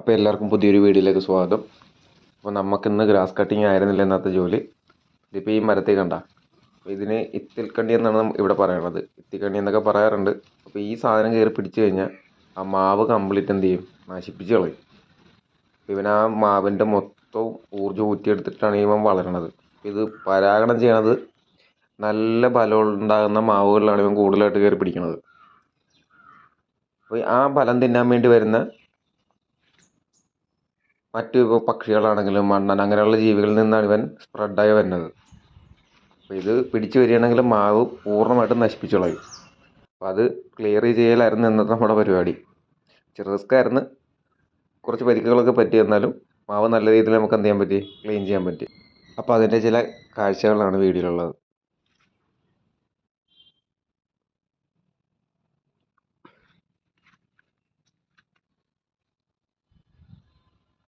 അപ്പോൾ എല്ലാവർക്കും പുതിയൊരു വീഡിയോയിലേക്ക് സ്വാഗതം. അപ്പോൾ നമുക്കിന്ന് ഗ്രാസ് കട്ടിങ് ആയിരുന്നില്ല ഇന്നത്തെ ജോലി. ഇതിപ്പോൾ ഈ മരത്തിൽ കണ്ട, ഇതിന് ഇത്തിൽക്കണ്ണി എന്നാണ് ഇവിടെ പറയണത്. ഇത്തിക്കണ്ണി എന്നൊക്കെ പറയാറുണ്ട്. അപ്പോൾ ഈ സാധനം കയറി പിടിച്ചു കഴിഞ്ഞാൽ ആ മാവ് കംപ്ലീറ്റ് എന്ത് ചെയ്യും, നശിപ്പിച്ച് കളയും. ഇവൻ ആ മാവിൻ്റെ മൊത്തവും ഊർജ്ജം ഊറ്റിയെടുത്തിട്ടാണ് ഇവൻ വളരണത്. ഇത് പരാഗണം ചെയ്യണത് നല്ല ബലം ഉണ്ടാകുന്ന മാവുകളിലാണ് ഇവൻ കൂടുതലായിട്ട് കയറി പിടിക്കുന്നത്. അപ്പോൾ ആ ഫലം തിന്നാൻ വേണ്ടി വരുന്ന മറ്റ് പക്ഷികളാണെങ്കിലും മണ്ണൻ അങ്ങനെയുള്ള ജീവികളിൽ നിന്നാണ് ഇവൻ സ്പ്രെഡായി വരുന്നത്. അപ്പോൾ ഇത് പിടിച്ചു വരികയാണെങ്കിൽ മാവ് പൂർണ്ണമായിട്ടും നശിപ്പിച്ചു കളയും. അപ്പോൾ അത് ക്ലിയർ ചെയ്യലായിരുന്നു ഇന്നത്തെ നമ്മുടെ പരിപാടി. ചെറിയ റിസ്ക് ആയിരുന്നു, കുറച്ച് പരിക്കുകളൊക്കെ പറ്റി. എന്നാലും മാവ് നല്ല രീതിയിൽ നമുക്ക് എന്ത് ചെയ്യാൻ പറ്റി, ക്ലീൻ ചെയ്യാൻ പറ്റി. അപ്പോൾ അതിൻ്റെ ചില കാഴ്ചകളാണ് വീഡിയോയിലുള്ളത്.